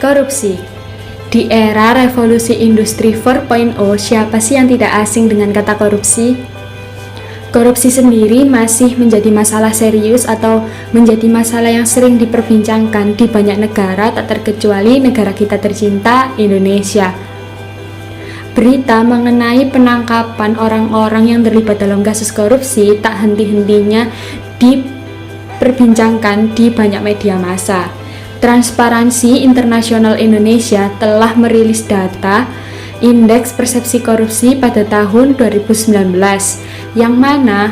Korupsi. Di era revolusi industri 4.0, siapa sih yang tidak asing dengan kata korupsi? Korupsi sendiri masih menjadi masalah serius atau menjadi masalah yang sering diperbincangkan di banyak negara, tak terkecuali negara kita tercinta, Indonesia. Berita mengenai penangkapan orang-orang yang terlibat dalam kasus korupsi tak henti-hentinya diperbincangkan di banyak media massa. Transparansi Internasional Indonesia telah merilis data Indeks Persepsi Korupsi pada tahun 2019, yang mana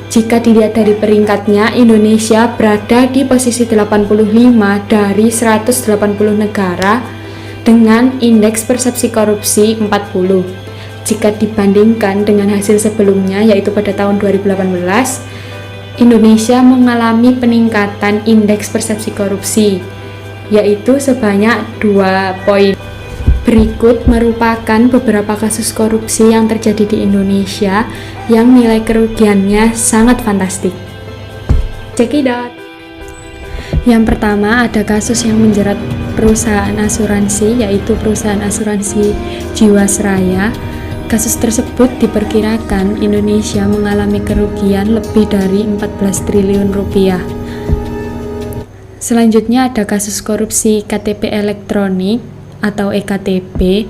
jika dilihat dari peringkatnya, Indonesia berada di posisi 85 dari 180 negara dengan Indeks Persepsi Korupsi 40. Jika dibandingkan dengan hasil sebelumnya, yaitu pada tahun 2018, Indonesia mengalami peningkatan Indeks Persepsi Korupsi, yaitu sebanyak 2 poin. Berikut merupakan beberapa kasus korupsi yang terjadi di Indonesia yang nilai kerugiannya sangat fantastik. Check it out. Yang pertama, ada kasus yang menjerat perusahaan asuransi, yaitu perusahaan asuransi Jiwasraya. Kasus tersebut diperkirakan Indonesia mengalami kerugian lebih dari 14 triliun rupiah. Selanjutnya ada kasus korupsi KTP elektronik atau EKTP,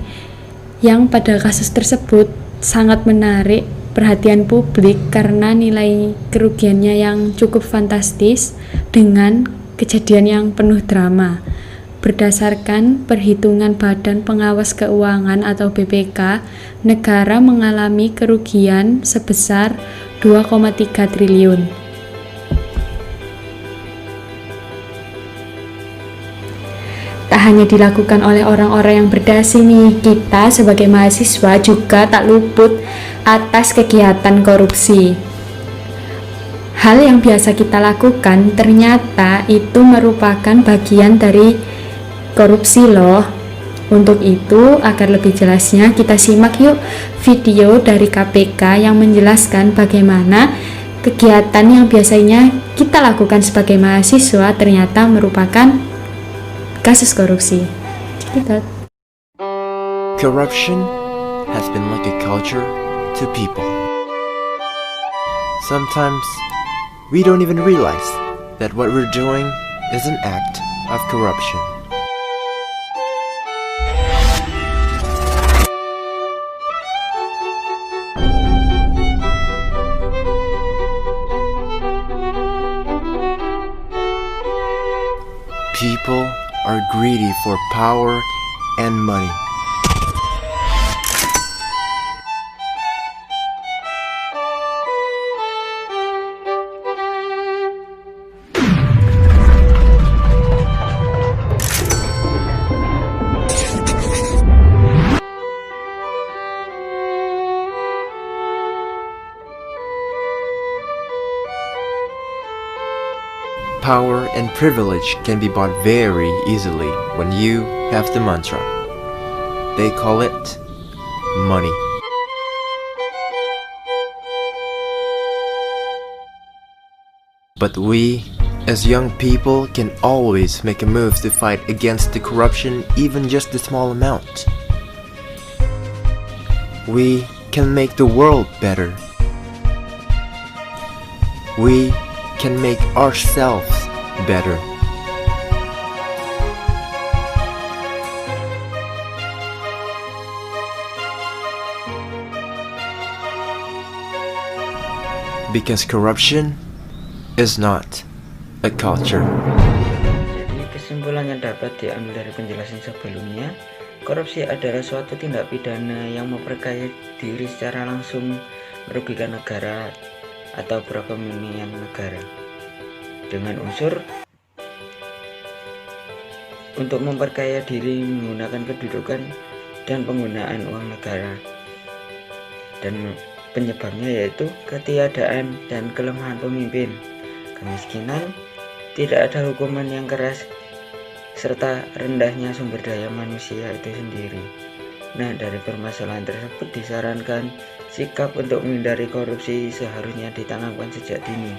yang pada kasus tersebut sangat menarik perhatian publik karena nilai kerugiannya yang cukup fantastis dengan kejadian yang penuh drama. Berdasarkan perhitungan Badan Pengawas Keuangan atau BPK, negara mengalami kerugian sebesar 2,3 triliun. Tak hanya dilakukan oleh orang-orang yang berdasi nih, kita sebagai mahasiswa juga tak luput atas kegiatan korupsi. Hal yang biasa kita lakukan ternyata itu merupakan bagian dari korupsi loh. Untuk itu, agar lebih jelasnya kita simak yuk video dari KPK yang menjelaskan bagaimana kegiatan yang biasanya kita lakukan sebagai mahasiswa ternyata merupakan kasus korupsi. Kita. Corruption has been like a culture to people. Sometimes we don't even realize that what we're doing is an act of corruption. People are greedy for power and money. Power and privilege can be bought very easily when you have the mantra. They call it money. But we, as young people, can always make a move to fight against the corruption, even just a small amount. We can make the world better. We can make ourselves better. Because corruption is not a culture. Jadi kesimpulan yang dapat diambil dari penjelasan sebelumnya, korupsi adalah suatu tindak pidana yang memperkaya diri secara langsung, merugikan negara atau perekonomian negara dengan unsur untuk memperkaya diri menggunakan kedudukan dan penggunaan uang negara, dan penyebabnya yaitu ketiadaan dan kelemahan pemimpin, kemiskinan, tidak ada hukuman yang keras, serta rendahnya sumber daya manusia itu sendiri. Nah, dari permasalahan tersebut disarankan sikap untuk menghindari korupsi seharusnya ditanamkan sejak dini,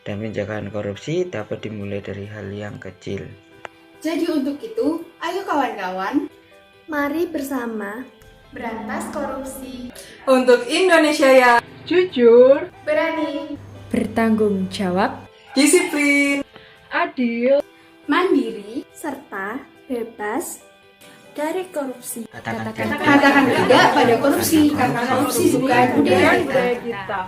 dan pencegahan korupsi dapat dimulai dari hal yang kecil. Jadi untuk itu, Ayo kawan-kawan, Mari bersama berantas korupsi. Untuk Indonesia yang jujur, Berani, bertanggung jawab, disiplin, adil, mandiri, serta bebas dari korupsi. katakan tidak pada korupsi karena korupsi bukan budaya kita. kita.